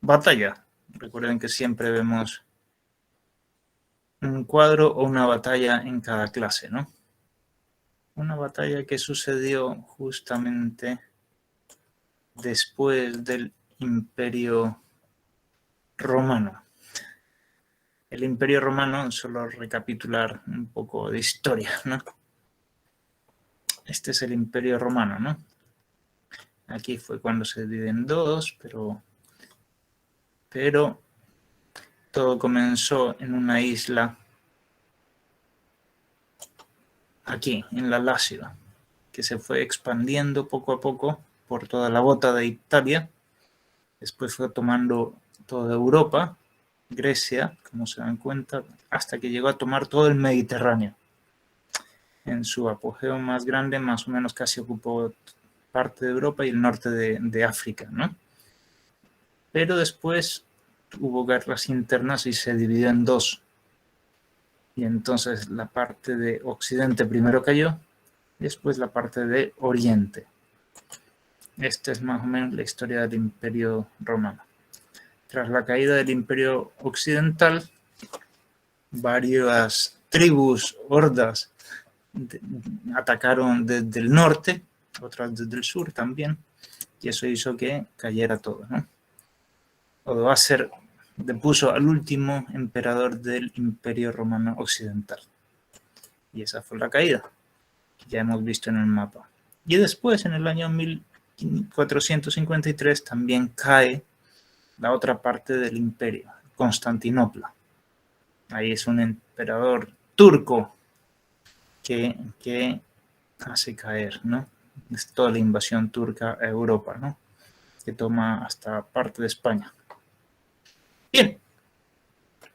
batalla. Recuerden que siempre vemos un cuadro o una batalla en cada clase, ¿no? Una batalla que sucedió justamente después del Imperio Romano. El Imperio Romano, solo recapitular un poco de historia, ¿no? Este es el Imperio Romano, ¿no? Aquí fue cuando se divide en dos, pero todo comenzó en una isla aquí, en la Lácida, que se fue expandiendo poco a poco por toda la bota de Italia. Después fue tomando toda Europa, Grecia, como se dan cuenta, hasta que llegó a tomar todo el Mediterráneo. En su apogeo más grande, más o menos casi ocupó parte de Europa y el norte de África, ¿no? Pero después hubo guerras internas y se dividió en dos. Y entonces la parte de Occidente primero cayó, y después la parte de Oriente. Esta es más o menos la historia del Imperio Romano. Tras la caída del Imperio Occidental, varias tribus, hordas, atacaron desde el norte, otras desde el sur también, y eso hizo que cayera todo, ¿no? Odoacer depuso al último emperador del Imperio Romano Occidental. Y esa fue la caída, que ya hemos visto en el mapa. Y después, en el año 1453, también cae la otra parte del imperio, Constantinopla. Ahí es un emperador turco que hace caer, ¿no? Es toda la invasión turca a Europa, ¿no? Que toma hasta parte de España. Bien,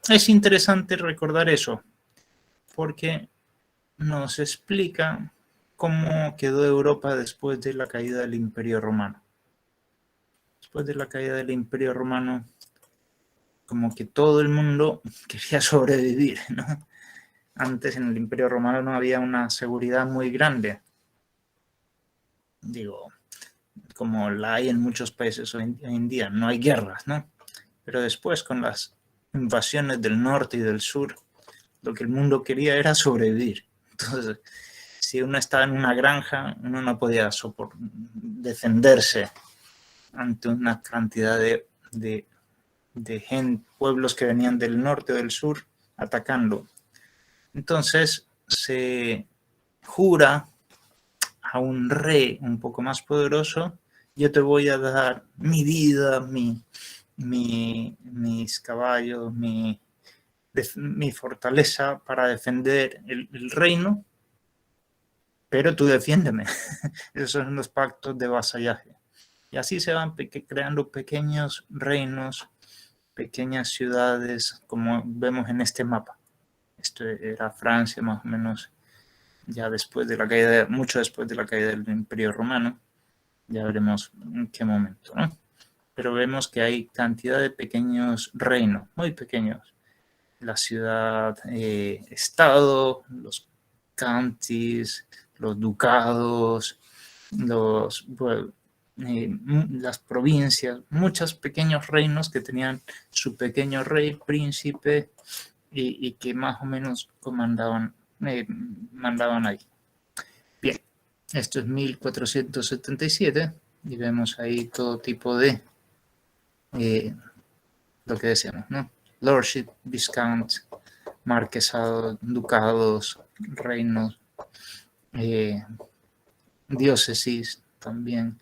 es interesante recordar eso, porque nos explica cómo quedó Europa después de la caída del Imperio Romano. Después de la caída del Imperio Romano, como que todo el mundo quería sobrevivir, ¿no? Antes en el Imperio Romano no había una seguridad muy grande. Digo, como la hay en muchos países hoy en día, no hay guerras, ¿no? Pero después, con las invasiones del norte y del sur, lo que el mundo quería era sobrevivir. Entonces, si uno estaba en una granja, uno no podía defenderse ante una cantidad de pueblos que venían del norte o del sur atacando. Entonces se jura a un rey un poco más poderoso: yo te voy a dar mi vida, mis caballos, mi fortaleza para defender el reino, pero tú defiéndeme. Esos son los pactos de vasallaje. Y así se van creando pequeños reinos, pequeñas ciudades, como vemos en este mapa. Esto era Francia más o menos ya después de la caída, mucho después de la caída del Imperio Romano. Ya veremos en qué momento, ¿no? Pero vemos que hay cantidad de pequeños reinos, muy pequeños. La ciudad, estado, los counties, los ducados, las provincias, muchos pequeños reinos que tenían su pequeño rey, príncipe, y que más o menos mandaban ahí. Bien, esto es 1477 y vemos ahí todo tipo de lo que decíamos, ¿no? Lordship, Viscount, marquesados, ducados, reinos, diócesis también.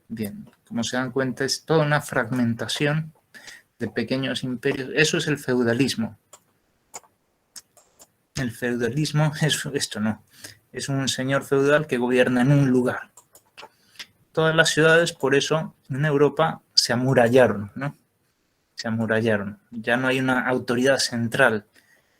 Bien, como se dan cuenta, es toda una fragmentación de pequeños imperios. Eso es el feudalismo. El feudalismo es esto, ¿no? Es un señor feudal que gobierna en un lugar. Todas las ciudades, por eso, en Europa se amurallaron, ¿no? Se amurallaron. Ya no hay una autoridad central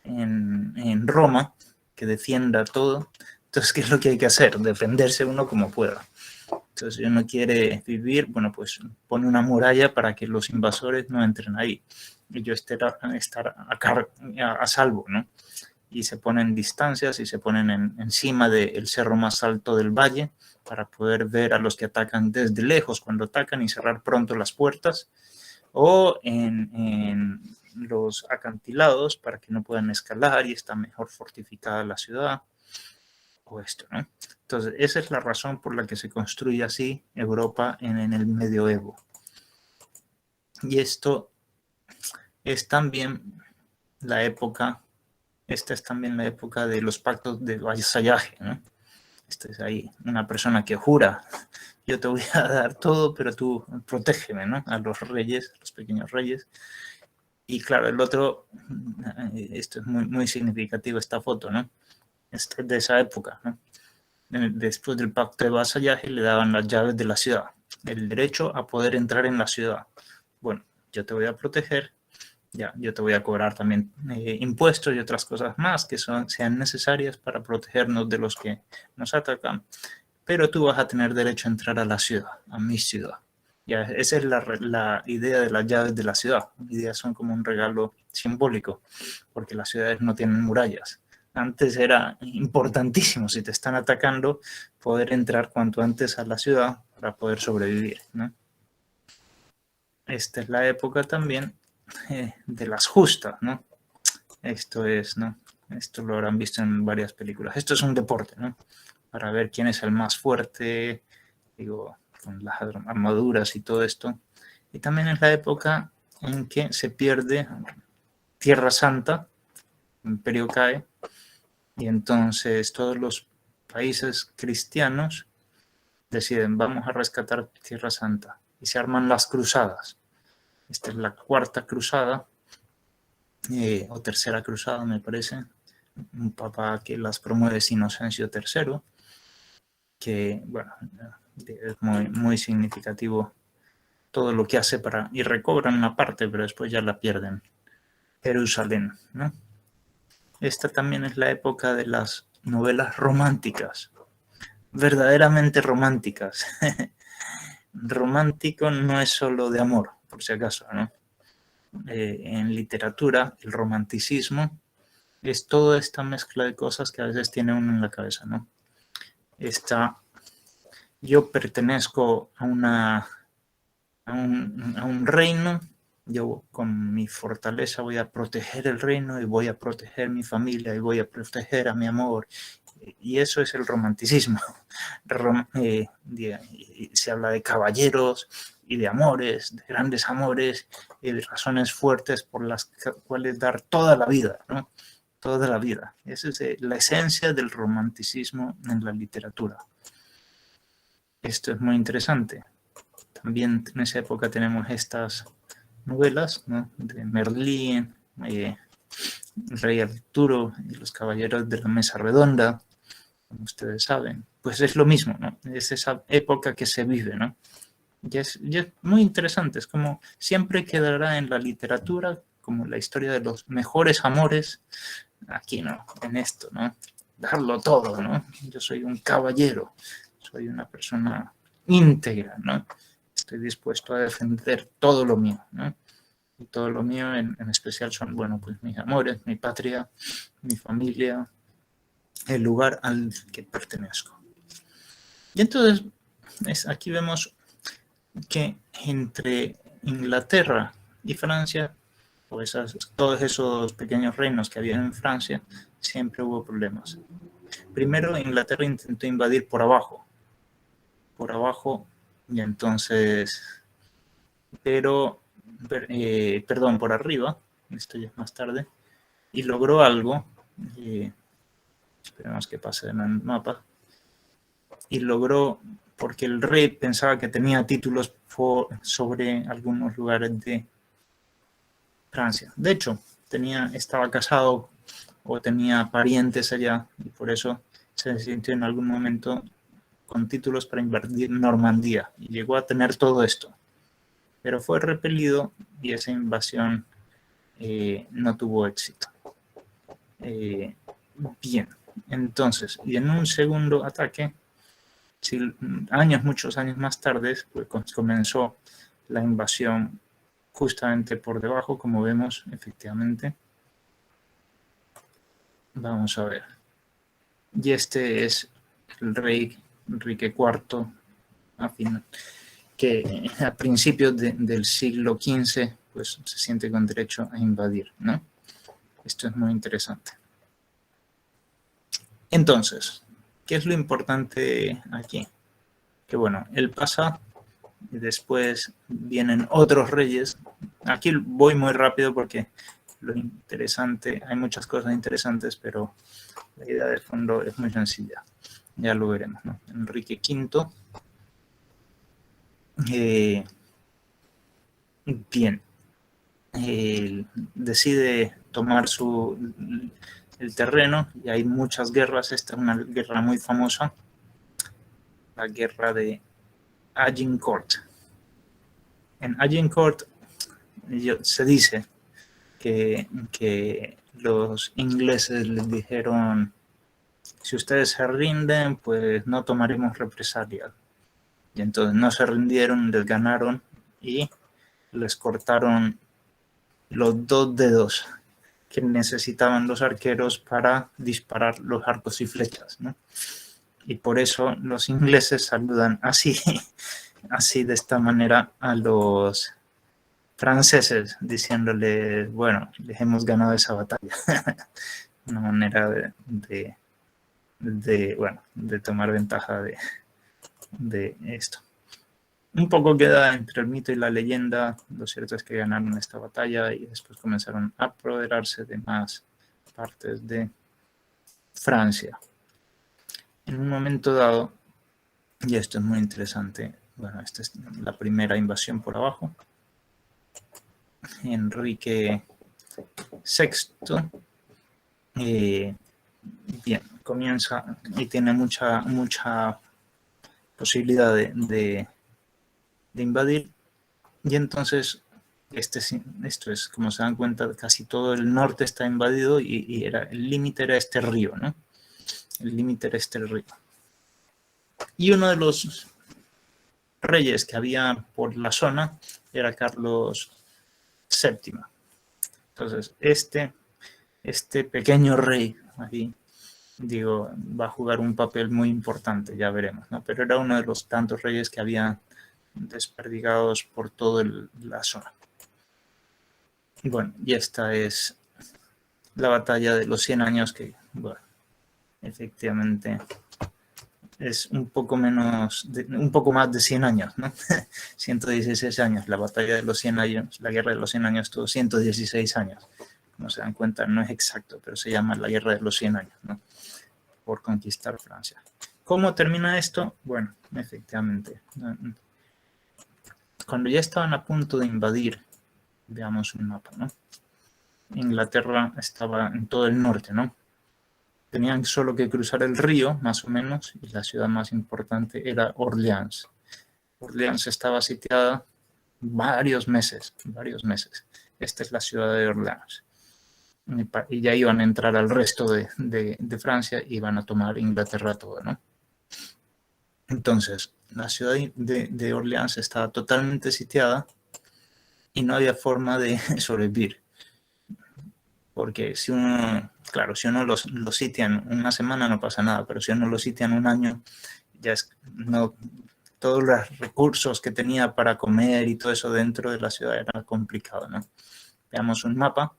en Roma que defienda todo. Entonces, ¿qué es lo que hay que hacer? Defenderse uno como pueda. Entonces, si uno quiere vivir, bueno, pues pone una muralla para que los invasores no entren ahí. Y yo estar a salvo, ¿no? Y se ponen distancias y se ponen encima del cerro más alto del valle para poder ver a los que atacan desde lejos cuando atacan y cerrar pronto las puertas o en los acantilados para que no puedan escalar y está mejor fortificada la ciudad, o esto, ¿no? Entonces, esa es la razón por la que se construye así Europa en el medioevo. Y esto es también la época, esta es también la época de los pactos de vasallaje, ¿no? Esta es ahí una persona que jura, yo te voy a dar todo, pero tú protégeme, ¿no? A los reyes, a los pequeños reyes. Y claro, el otro, esto es muy, muy significativo, esta foto, ¿no? Es de esa época, ¿no? Después del pacto de vasallaje le daban las llaves de la ciudad, el derecho a poder entrar en la ciudad. Bueno, yo te voy a proteger, ya, yo te voy a cobrar también impuestos y otras cosas más que sean necesarias para protegernos de los que nos atacan, pero tú vas a tener derecho a entrar a la ciudad, a mi ciudad. Ya, esa es la idea de las llaves de la ciudad. Las ideas son como un regalo simbólico, porque las ciudades no tienen murallas. Antes era importantísimo, si te están atacando, poder entrar cuanto antes a la ciudad para poder sobrevivir, ¿no? Esta es la época también de las justas, ¿no? Esto es, ¿no? Esto lo habrán visto en varias películas. Esto es un deporte, ¿no? Para ver quién es el más fuerte, digo, con las armaduras y todo esto. Y también es la época en que se pierde Tierra Santa, el imperio cae, y entonces todos los países cristianos deciden, vamos a rescatar Tierra Santa, y se arman las cruzadas. Esta es la cuarta cruzada, o tercera cruzada me parece, un papa que las promueve es Inocencio III, que bueno, es muy, muy significativo todo lo que hace para, y recobran una parte, pero después ya la pierden. Jerusalén, ¿no? Esta también es la época de las novelas románticas, verdaderamente románticas. Romántico no es solo de amor, por si acaso, ¿no? En literatura, el romanticismo es toda esta mezcla de cosas que a veces tiene uno en la cabeza, ¿no? Yo pertenezco a un reino, yo con mi fortaleza voy a proteger el reino y voy a proteger mi familia y voy a proteger a mi amor. Y eso es el romanticismo. Se habla de caballeros y de amores, de grandes amores y de razones fuertes por las cuales dar toda la vida, ¿no? Toda la vida. Esa es la esencia del romanticismo en la literatura. Esto es muy interesante. También en esa época tenemos estas novelas, ¿no? De Merlín, el Rey Arturo y los Caballeros de la Mesa Redonda, como ustedes saben. Pues es lo mismo, ¿no? Es esa época que se vive, ¿no? Y es muy interesante, es como siempre quedará en la literatura como la historia de los mejores amores, aquí, ¿no? En esto, ¿no? Darlo todo, ¿no? Yo soy un caballero, soy una persona íntegra, ¿no? Estoy dispuesto a defender todo lo mío, ¿no? Y todo lo mío en especial son, bueno, pues mis amores, mi patria, mi familia, el lugar al que pertenezco. Y entonces, aquí vemos que entre Inglaterra y Francia, pues todos esos pequeños reinos que había en Francia, siempre hubo problemas. Primero, Inglaterra intentó invadir por abajo, y entonces, perdón, por arriba, esto ya es más tarde, y logró algo, esperemos que pase en el mapa, y logró, porque el rey pensaba que tenía títulos sobre algunos lugares de Francia. De hecho, estaba casado o tenía parientes allá, y por eso se sintió en algún momento con títulos para invadir Normandía, y llegó a tener todo esto. Pero fue repelido y esa invasión no tuvo éxito. Bien, entonces, y en un segundo ataque, muchos años más tarde, pues comenzó la invasión justamente por debajo, como vemos efectivamente. Vamos a ver. Y este es el rey Enrique IV, que a principios del siglo XV pues, se siente con derecho a invadir, ¿no? Esto es muy interesante. Entonces, ¿qué es lo importante aquí? Que bueno, él pasa y después vienen otros reyes. Aquí voy muy rápido porque lo interesante, hay muchas cosas interesantes, pero la idea de fondo es muy sencilla. Ya lo veremos, ¿no? Enrique V. Bien. Decide tomar el terreno y hay muchas guerras. Esta es una guerra muy famosa, la guerra de Agincourt. En Agincourt se dice que los ingleses les dijeron: si ustedes se rinden, pues no tomaremos represalias. Y entonces no se rindieron, les ganaron y les cortaron los 2 dedos que necesitaban los arqueros para disparar los arcos y flechas, ¿no? Y por eso los ingleses saludan así de esta manera a los franceses, diciéndoles: bueno, les hemos ganado esa batalla. Una manera de tomar ventaja de esto. Un poco queda entre el mito y la leyenda. Lo cierto es que ganaron esta batalla y después comenzaron a apoderarse de más partes de Francia. En un momento dado, y esto es muy interesante, bueno, esta es la primera invasión por abajo. Enrique VI, bien, comienza y tiene mucha posibilidad de invadir, y entonces esto es, como se dan cuenta, casi todo el norte está invadido y el límite era este río, ¿no? El límite era este río. Y uno de los reyes que había por la zona era Carlos VII. Entonces, este pequeño rey, ahí, digo, va a jugar un papel muy importante, ya veremos, ¿no? Pero era uno de los tantos reyes que había desperdigados por toda la zona. Y bueno, y esta es la batalla de los 100 años, que, bueno, efectivamente es un poco más de 100 años, ¿no? 116 años. La batalla de los 100 años, la guerra de los 100 años tuvo 116 años. Como se dan cuenta, no es exacto, pero se llama la guerra de los 100 años, ¿no? Por conquistar Francia. ¿Cómo termina esto? Bueno, efectivamente, cuando ya estaban a punto de invadir, veamos un mapa, ¿no? Inglaterra estaba en todo el norte, ¿no? Tenían solo que cruzar el río, más o menos, y la ciudad más importante era Orleans. Orleans estaba sitiada varios meses. Esta es la ciudad de Orleans. Y ya iban a entrar al resto de Francia y iban a tomar Inglaterra todo, ¿no? Entonces, la ciudad de Orleans estaba totalmente sitiada y no había forma de sobrevivir. Porque si uno lo sitia en una semana no pasa nada, pero si uno lo sitia en un año, ya todos los recursos que tenía para comer y todo eso dentro de la ciudad era complicado, ¿no? Veamos un mapa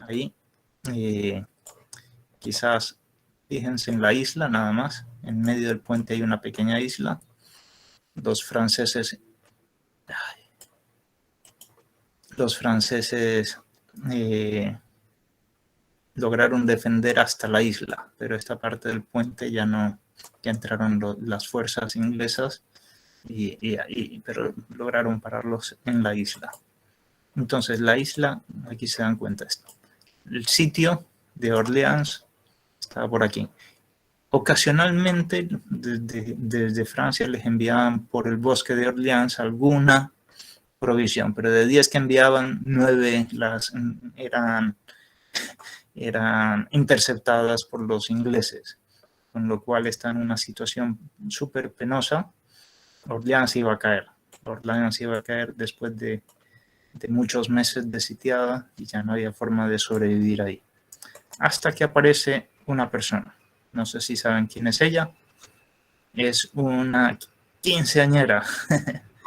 ahí. Quizás fíjense en la isla nada más. En medio del puente hay una pequeña isla. Los franceses lograron defender hasta la isla, pero esta parte del puente ya entraron las fuerzas inglesas, pero lograron pararlos en la isla. Entonces la isla, aquí se dan cuenta esto. El sitio de Orleans estaba por aquí. Ocasionalmente desde Francia les enviaban por el bosque de Orleans alguna provisión, pero de 10 que enviaban, 9 eran interceptadas por los ingleses, con lo cual está en una situación súper penosa. Orleans iba a caer después de muchos meses de sitiada y ya no había forma de sobrevivir ahí. Hasta que aparece una persona. No sé si saben quién es ella. Es una quinceañera.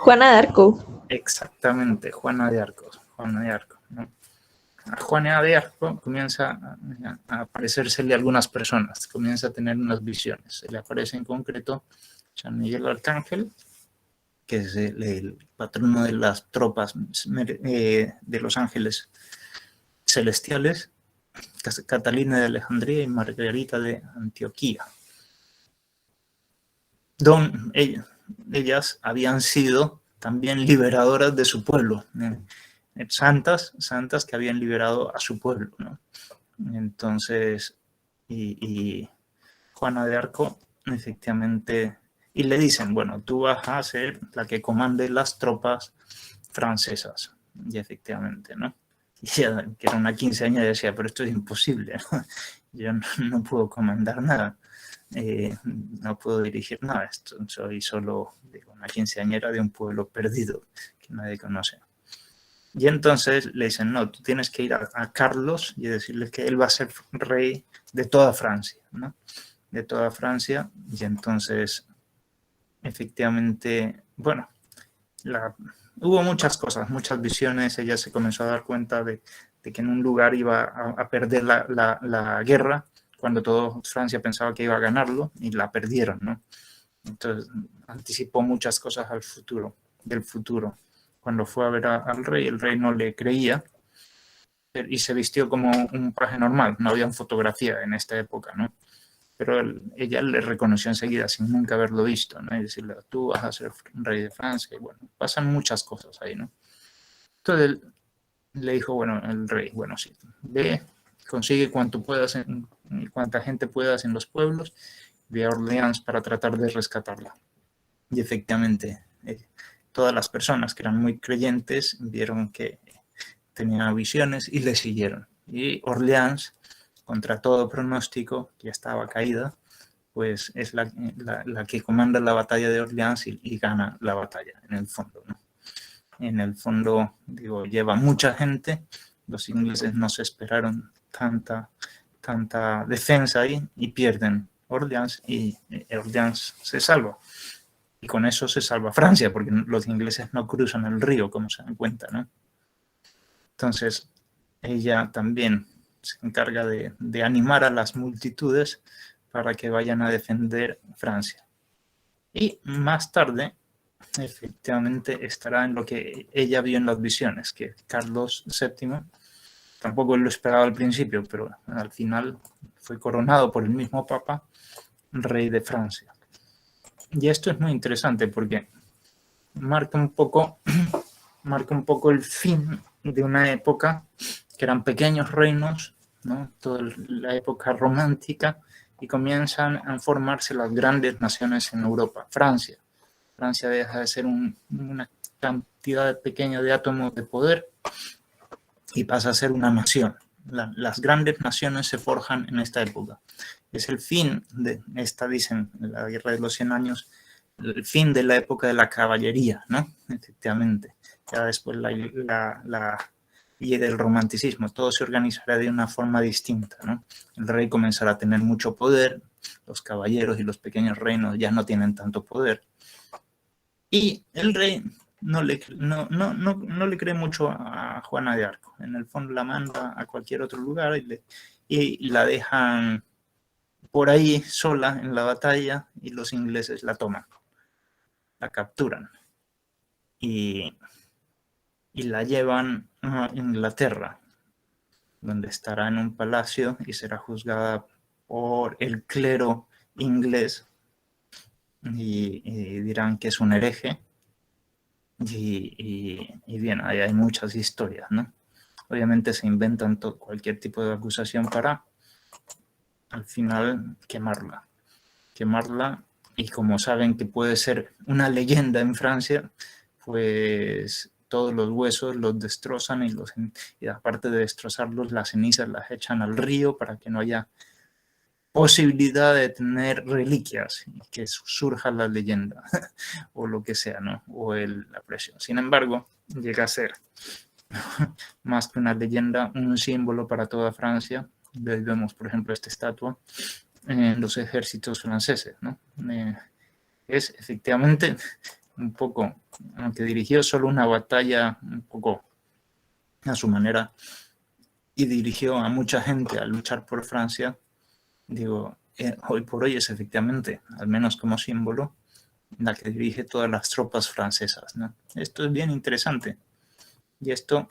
Juana de Arco. Exactamente, Juana de Arco, ¿no? A Juana de Arco comienza a aparecérsele a algunas personas, comienza a tener unas visiones. Se le aparece en concreto San Miguel Arcángel, que es el patrono de las tropas de los ángeles celestiales, Catalina de Alejandría y Margarita de Antioquía. Ellas habían sido también liberadoras de su pueblo, santas que habían liberado a su pueblo, ¿no? Entonces, y Juana de Arco, efectivamente, y le dicen, bueno, tú vas a ser la que comande las tropas francesas, y efectivamente, ¿no? Y ella, que era una quinceañera, decía, pero esto es imposible, ¿no? Yo no puedo comandar nada. No puedo dirigir nada, soy solo una quinceañera de un pueblo perdido que nadie conoce. Y entonces le dicen, no, tú tienes que ir a Carlos y decirle que él va a ser rey de toda Francia, ¿no? De toda Francia. Y entonces, efectivamente, bueno, hubo muchas cosas, muchas visiones. Ella se comenzó a dar cuenta de que en un lugar iba a perder la guerra, cuando toda Francia pensaba que iba a ganarlo, y la perdieron, ¿no? Entonces anticipó muchas cosas del futuro. Cuando fue a ver al rey, el rey no le creía y se vistió como un paje normal. No había fotografía en esta época, ¿no? Pero ella le reconoció enseguida sin nunca haberlo visto, ¿no? Y decirle, tú vas a ser rey de Francia. Y bueno, pasan muchas cosas ahí, ¿no? Entonces él le dijo, bueno, el rey, bueno, sí, ve, consigue cuanto puedas, cuanta gente puedas en los pueblos, ve a Orleans para tratar de rescatarla. Y efectivamente, todas las personas que eran muy creyentes vieron que tenían visiones y le siguieron. Y Orleans, contra todo pronóstico, ya estaba caída, pues es la que comanda la batalla de Orleans y gana la batalla, en el fondo, ¿no? En el fondo, digo, lleva mucha gente. Los ingleses no se esperaron tanta defensa ahí y pierden Orleans, y Orleans se salva. Y con eso se salva Francia, porque los ingleses no cruzan el río, como se dan cuenta, ¿no? Entonces, ella también se encarga de animar a las multitudes para que vayan a defender Francia. Y más tarde, efectivamente, estará en lo que ella vio en las visiones, que Carlos VII, tampoco lo esperaba al principio, pero al final fue coronado por el mismo Papa, rey de Francia. Y esto es muy interesante porque marca un poco el fin de una época que eran pequeños reinos, ¿no? Toda la época romántica, y comienzan a formarse las grandes naciones en Europa. Francia deja de ser una cantidad pequeña de átomos de poder y pasa a ser una nación. Las grandes naciones se forjan en esta época. Es el fin de esta, dicen, la Guerra de los 100 años, el fin de la época de la caballería, ¿no? Efectivamente. Ya después llega el romanticismo, todo se organizará de una forma distinta, ¿no? El rey comenzará a tener mucho poder, los caballeros y los pequeños reinos ya no tienen tanto poder. Y el rey no le cree mucho a Juana de Arco. En el fondo la manda a cualquier otro lugar y la dejan por ahí sola en la batalla, y los ingleses la toman, la capturan y la llevan a Inglaterra, donde estará en un palacio y será juzgada por el clero inglés y dirán que es un hereje. Y bien, ahí hay muchas historias, ¿no? Obviamente se inventan cualquier tipo de acusación para, al final, quemarla. Y como saben que puede ser una leyenda en Francia, pues todos los huesos los destrozan y aparte de destrozarlos, las cenizas las echan al río para que no haya posibilidad de tener reliquias y que surja la leyenda o lo que sea, ¿no? O la presión. Sin embargo, llega a ser más que una leyenda, un símbolo para toda Francia. Vemos, por ejemplo, esta estatua en los ejércitos franceses, ¿no? Es efectivamente un poco, aunque dirigió solo una batalla un poco a su manera y dirigió a mucha gente a luchar por Francia, digo, hoy por hoy es efectivamente, al menos como símbolo, la que dirige todas las tropas francesas, ¿no? Esto es bien interesante. Y esto,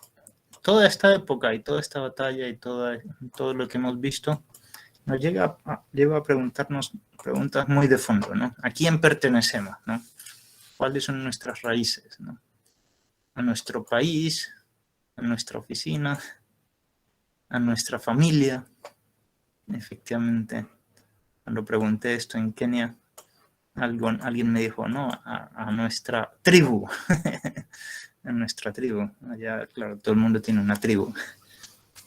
toda esta época y toda esta batalla y todo lo que hemos visto, nos lleva a preguntarnos preguntas muy de fondo, ¿no? ¿A quién pertenecemos, no? ¿Cuáles son nuestras raíces, no? A nuestro país, a nuestra oficina, a nuestra familia. Efectivamente, cuando pregunté esto en Kenia, alguien me dijo, no, a nuestra tribu. A nuestra tribu. Allá, claro, todo el mundo tiene una tribu.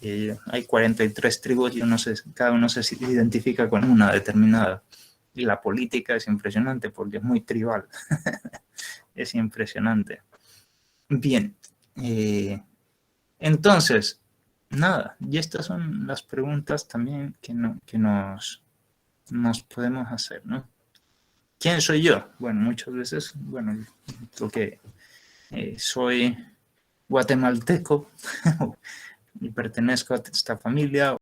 Y hay 43 tribus y cada uno se identifica con una determinada. Y la política es impresionante porque es muy tribal. Es impresionante. Bien. Entonces, nada, y estas son las preguntas también que nos podemos hacer, ¿no? ¿Quién soy yo? Bueno, muchas veces, bueno, lo que soy guatemalteco y pertenezco a esta familia